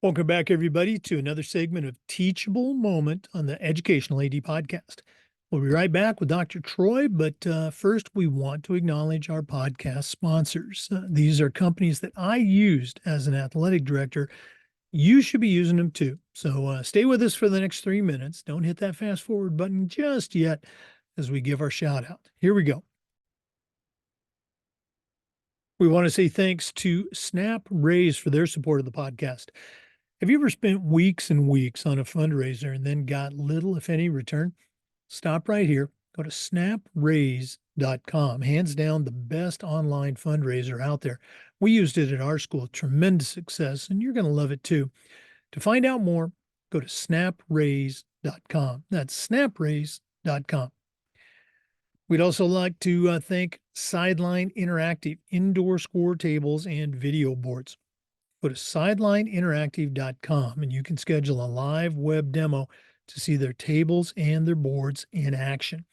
Welcome back, everybody, to another segment of Teachable Moment on the Educational AD Podcast. We'll be right back with Dr. Troy, but first we want to acknowledge our podcast sponsors. These are companies that I used as an athletic director. You should be using them too. So stay with us for the next 3 minutes. Don't hit that fast forward button just yet as we give our shout out. Here we go. We want to say thanks to Snap Raise for their support of the podcast. Have you ever spent weeks and weeks on a fundraiser and then got little, if any, return? Stop right here. Go to snapraise.com. Hands down, the best online fundraiser out there. We used it at our school. Tremendous success, and you're going to love it too. To find out more, go to snapraise.com. That's snapraise.com. We'd also like to thank Sideline Interactive indoor score tables and video boards. Go to sidelineinteractive.com and you can schedule a live web demo to see their tables and their boards in action.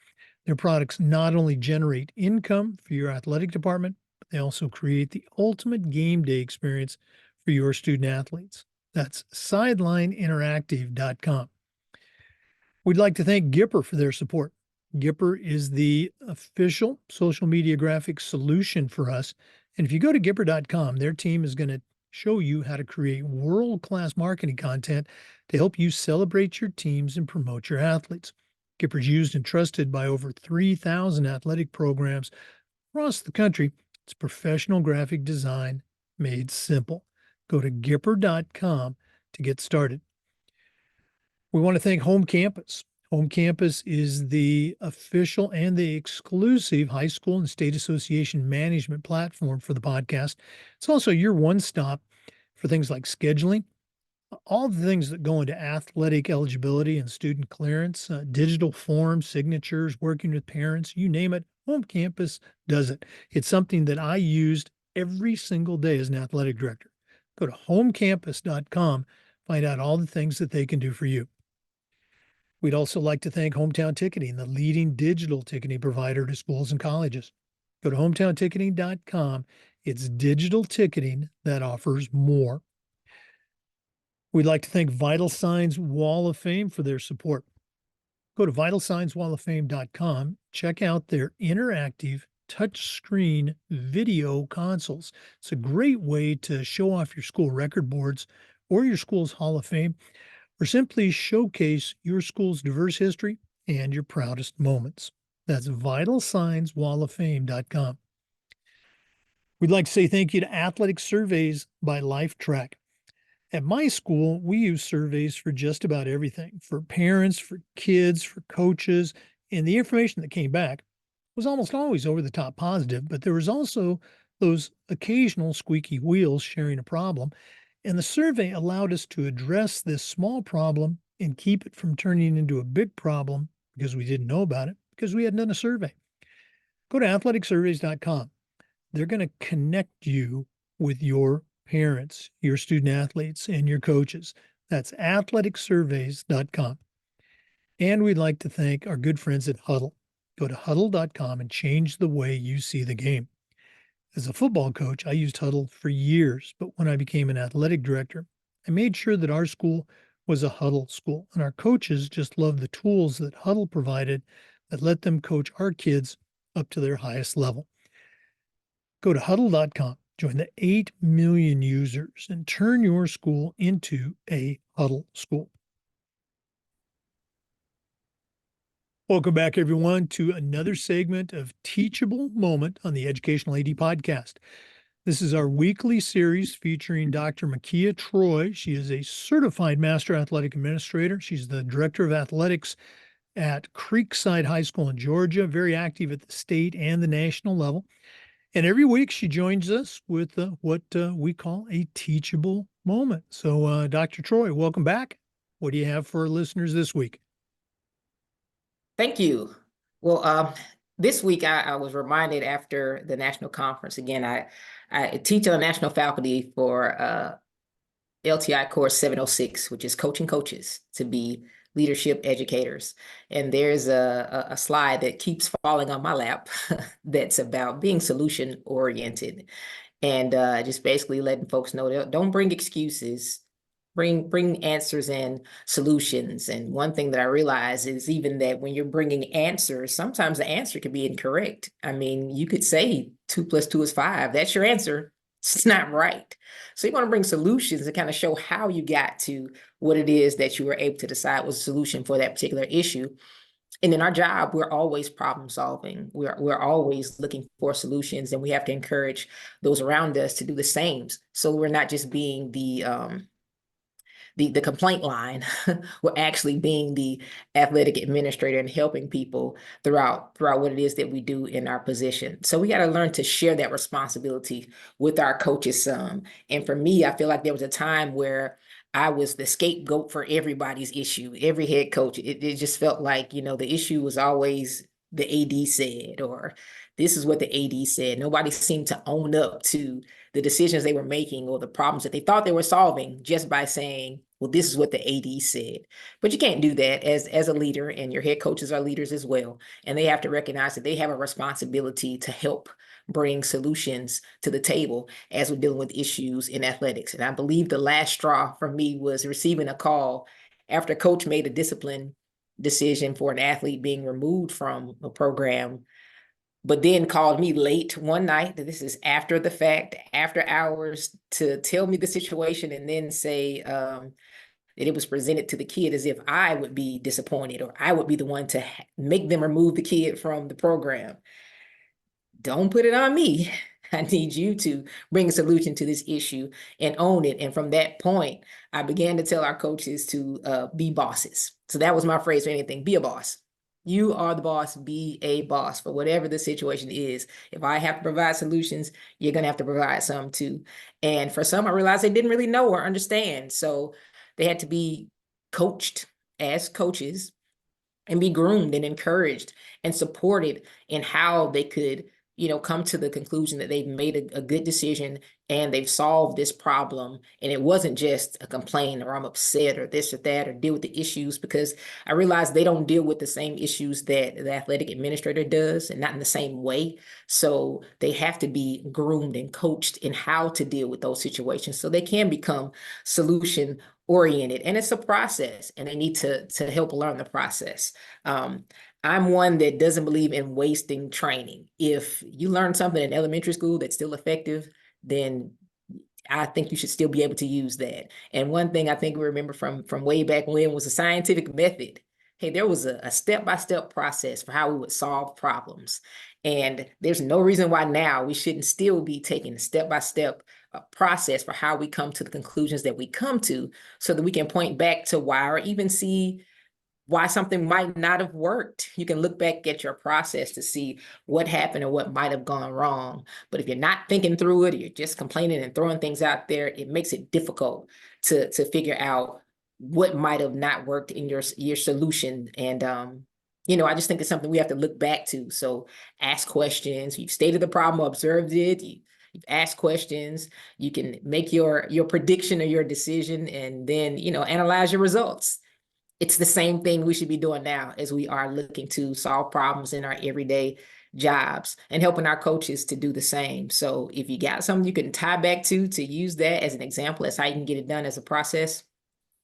Their products not only generate income for your athletic department, but they also create the ultimate game day experience for your student athletes. That's sidelineinteractive.com. We'd like to thank Gipper for their support. Gipper is the official social media graphics solution for us. And if you go to Gipper.com, their team is going to show you how to create world-class marketing content to help you celebrate your teams and promote your athletes. Gipper's used and trusted by over 3,000 athletic programs across the country. It's professional graphic design made simple. Go to Gipper.com to get started. We want to thank Home Campus. Home Campus is the official and the exclusive high school and state association management platform for the podcast. It's also your one-stop for things like scheduling, all the things that go into athletic eligibility and student clearance, digital forms, signatures, working with parents, you name it. Home Campus does it. It's something that I used every single day as an athletic director. Go to homecampus.com, find out all the things that they can do for you. We'd also like to thank Hometown Ticketing, the leading digital ticketing provider to schools and colleges. Go to hometownticketing.com. It's digital ticketing that offers more. We'd like to thank Vital Signs Wall of Fame for their support. Go to vitalsignswalloffame.com. Check out their interactive touchscreen video consoles. It's a great way to show off your school record boards or your school's Hall of Fame, or simply showcase your school's diverse history and your proudest moments. That's vitalsignswalloffame.com. We'd like to say thank you to Athletic Surveys by LifeTrack. At my school, we use surveys for just about everything, for parents, for kids, for coaches, and the information that came back was almost always over the top positive, but there was also those occasional squeaky wheels sharing a problem. And the survey allowed us to address this small problem and keep it from turning into a big problem because we didn't know about it, because we hadn't done a survey. Go to athleticsurveys.com. They're going to connect you with your parents, your student athletes, and your coaches. That's athleticsurveys.com. And we'd like to thank our good friends at Huddle. Go to huddle.com and change the way you see the game. As a football coach, I used Huddle for years, but when I became an athletic director, I made sure that our school was a Huddle school, and our coaches just loved the tools that Huddle provided that let them coach our kids up to their highest level. Go to huddle.com, join the 8 million users, and turn your school into a Huddle school. Welcome back, everyone, to another segment of Teachable Moment on the Educational AD Podcast. This is our weekly series featuring Dr. Mekia Troy. She is a certified Master Athletic Administrator. She's the Director of Athletics at Creekside High School in Georgia, very active at the state and the national level. And every week she joins us with what we call a teachable moment. So, Dr. Troy, welcome back. What do you have for our listeners this week? Thank you. Well, this week I was reminded after the national conference, again, I teach on the national faculty for LTI course 706, which is coaching coaches to be leadership educators. And there's a slide that keeps falling on my lap that's about being solution oriented and just basically letting folks know, don't bring excuses, bring answers and solutions. And one thing that I realize is even that when you're bringing answers, sometimes the answer could be incorrect. I mean, you could say 2 + 2 is 5. That's your answer. It's not right. So you want to bring solutions and kind of show how you got to what it is that you were able to decide was a solution for that particular issue. And in our job, we're always problem solving. We're always looking for solutions, and we have to encourage those around us to do the same. So we're not just being the complaint line. We're actually being the athletic administrator and helping people throughout what it is that we do in our position. So we got to learn to share that responsibility with our coaches some. And for me, I feel like there was a time where I was the scapegoat for everybody's issue, every head coach. It just felt like, the issue was always the AD said, or this is what the AD said. Nobody seemed to own up to the decisions they were making or the problems that they thought they were solving just by saying, well, this is what the AD said. But you can't do that as a leader, and your head coaches are leaders as well. And they have to recognize that they have a responsibility to help bring solutions to the table as we're dealing with issues in athletics. And I believe the last straw for me was receiving a call after a coach made a discipline decision for an athlete being removed from a program, but then called me late one night. This is after the fact, after hours, to tell me the situation and then say that it was presented to the kid as if I would be disappointed or I would be the one to make them remove the kid from the program. Don't put it on me. I need you to bring a solution to this issue and own it. And from that point, I began to tell our coaches to be bosses. So that was my phrase for anything: be a boss. You are the boss. Be a boss for whatever the situation is. If I have to provide solutions, you're going to have to provide some too. And for some, I realized they didn't really know or understand. So they had to be coached as coaches and be groomed and encouraged and supported in how they could, come to the conclusion that they've made a good decision and they've solved this problem. And it wasn't just a complaint or I'm upset or this or that or deal with the issues, because I realized they don't deal with the same issues that the athletic administrator does, and not in the same way. So they have to be groomed and coached in how to deal with those situations so they can become solution oriented. And it's a process, and they need to help learn the process. I'm one that doesn't believe in wasting training. If you learn something in elementary school that's still effective, then I think you should still be able to use that. And one thing I think we remember from way back when was a scientific method. Hey, there was a step-by-step process for how we would solve problems. And there's no reason why now we shouldn't still be taking a step-by-step process for how we come to the conclusions that we come to, so that we can point back to why, or even see why something might not have worked. You can look back at your process to see what happened or what might have gone wrong. But if you're not thinking through it, or you're just complaining and throwing things out there, it makes it difficult to figure out what might have not worked in your solution. And I just think it's something we have to look back to. So ask questions. You've stated the problem, observed it. You've asked questions. You can make your prediction or your decision, and then analyze your results. It's the same thing we should be doing now as we are looking to solve problems in our everyday jobs, and helping our coaches to do the same. So if you got something you can tie back to use that as an example as how you can get it done as a process,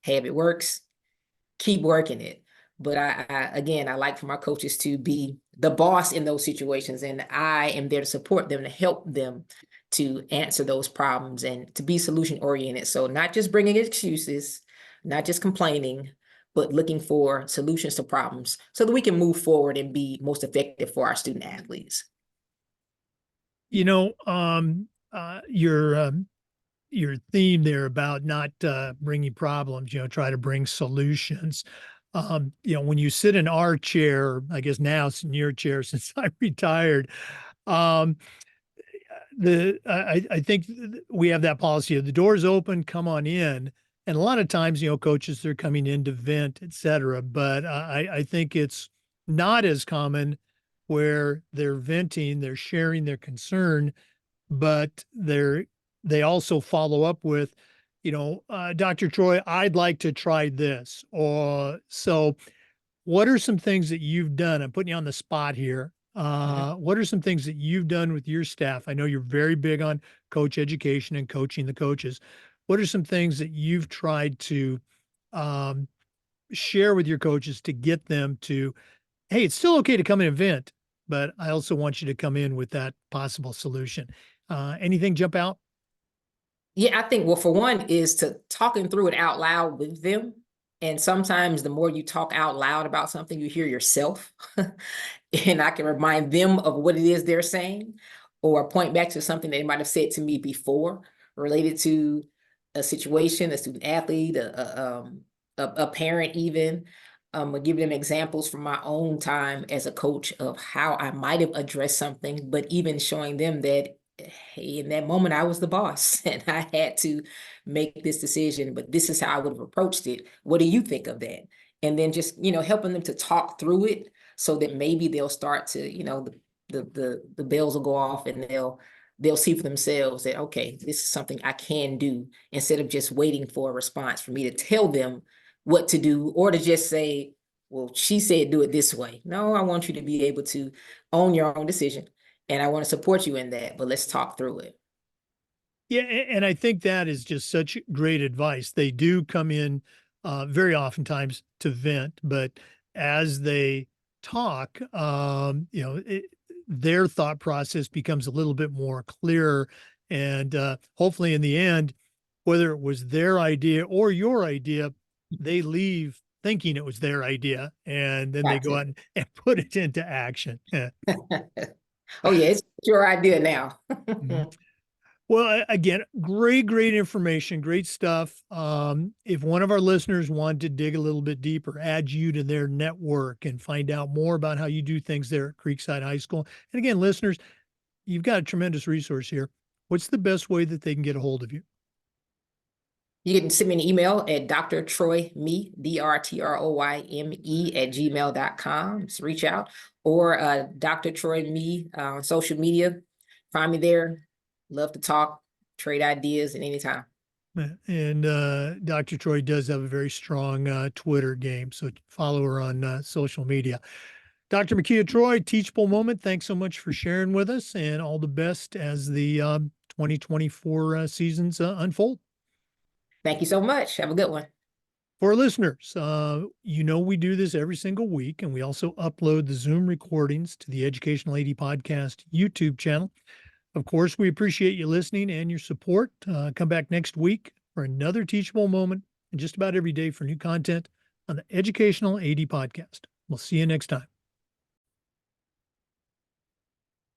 hey, if it works, keep working it. But I like for my coaches to be the boss in those situations, and I am there to support them, to help them to answer those problems and to be solution oriented. So not just bringing excuses, not just complaining, but looking for solutions to problems so that we can move forward and be most effective for our student athletes. Your theme there about not bringing problems, try to bring solutions. When you sit in our chair, I guess now it's in your chair since I retired, I think we have that policy of the door's open, come on in. And a lot of times, coaches, they're coming in to vent, et cetera. But I think it's not as common where they're venting, they're sharing their concern, but they also follow up with, Dr. Troy, I'd like to try this. Or so what are some things that you've done? I'm putting you on the spot here. What are some things that you've done with your staff? I know you're very big on coach education and coaching the coaches. what are some things that you've tried to um, share with your coaches to get them to, hey, it's still okay to come in and vent, but I also want you to come in with that possible solution. Anything jump out? Yeah, I think, well, for one, is to talking through it out loud with them. And sometimes the more you talk out loud about something, you hear yourself. And I can remind them of what it is they're saying, or point back to something they might have said to me before related to a situation, a student athlete, a parent even. Or give them examples from my own time as a coach of how I might have addressed something, but even showing them that, hey, in that moment I was the boss and I had to make this decision, but this is how I would have approached it. What do you think of that? And then just, helping them to talk through it so that maybe they'll start to, the bells will go off and they'll see for themselves that, okay, this is something I can do, instead of just waiting for a response for me to tell them what to do, or to just say, well, she said do it this way. No, I want you to be able to own your own decision, and I want to support you in that, but let's talk through it. Yeah, and I think that is just such great advice. They do come in very oftentimes to vent, but as they talk, their thought process becomes a little bit more clear. And hopefully, in the end, whether it was their idea or your idea, they leave thinking it was their idea, and then they go Gotcha. out and put it into action. Yeah. Oh yeah, it's your idea now. Mhm. Well, again, great information, great stuff. If one of our listeners wanted to dig a little bit deeper, add you to their network and find out more about how you do things there at Creekside High School. And again, listeners, you've got a tremendous resource here. What's the best way that they can get a hold of you? You can send me an email at drtroyme, DRTROYME @gmail.com. Just reach out, or Dr. Troy Me on social media. Find me there. Love to talk, trade ideas at any time. And Dr. Troy does have a very strong Twitter game, so follow her on social media. Dr. Mekia Troy, Teachable Moment, thanks so much for sharing with us, and all the best as the 2024 seasons unfold. Thank you so much. Have a good one. For our listeners, we do this every single week, and we also upload the Zoom recordings to the Educational AD Podcast YouTube channel. Of course, we appreciate you listening and your support. Come back next week for another teachable moment, and just about every day for new content on the Educational AD Podcast. We'll see you next time.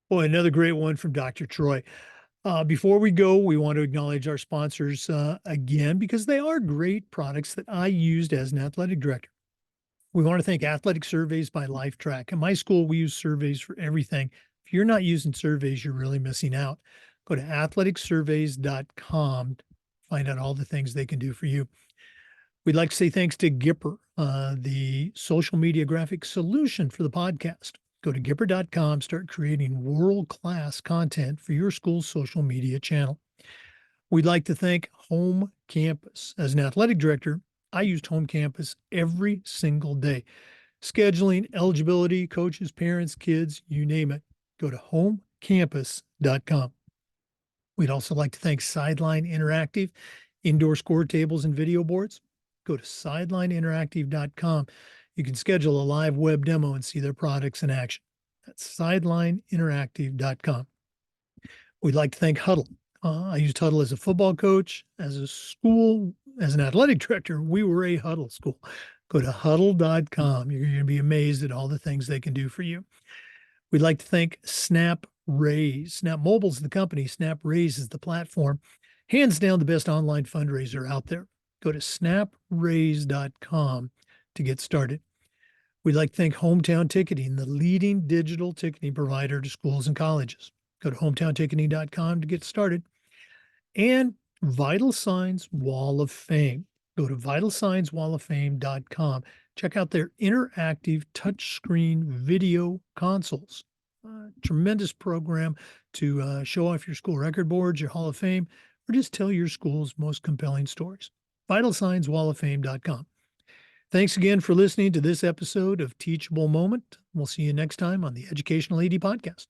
Boy, another great one from Dr. Troy. Before we go, we want to acknowledge our sponsors again, because they are great products that I used as an athletic director. We want to thank Athletic Surveys by LifeTrack. At my school, we use surveys for everything. If you're not using surveys, you're really missing out. Go to athleticsurveys.com to find out all the things they can do for you. We'd like to say thanks to Gipper, the social media graphic solution for the podcast. Go to Gipper.com, start creating world-class content for your school's social media channel. We'd like to thank Home Campus. As an athletic director, I used Home Campus every single day. Scheduling, eligibility, coaches, parents, kids, you name it. Go to homecampus.com. We'd also like to thank Sideline Interactive, indoor score tables and video boards. Go to sidelineinteractive.com. You can schedule a live web demo and see their products in action. That's sidelineinteractive.com. We'd like to thank Huddle. I used Huddle as a football coach, as a school, as an athletic director. We were a Huddle school. Go to huddle.com. You're going to be amazed at all the things they can do for you. We'd like to thank Snap Raise. Snap Mobile's the company. Snap Raise is the platform. Hands down, the best online fundraiser out there. Go to snapraise.com to get started. We'd like to thank Hometown Ticketing, the leading digital ticketing provider to schools and colleges. Go to hometownticketing.com to get started. And Vital Signs Wall of Fame. Go to vitalsignswalloffame.com. Check out their interactive touchscreen video consoles. Tremendous program to show off your school record boards, your Hall of Fame, or just tell your school's most compelling stories. vitalsignswalloffame.com. Thanks again for listening to this episode of Teachable Moment. We'll see you next time on the Educational AD Podcast.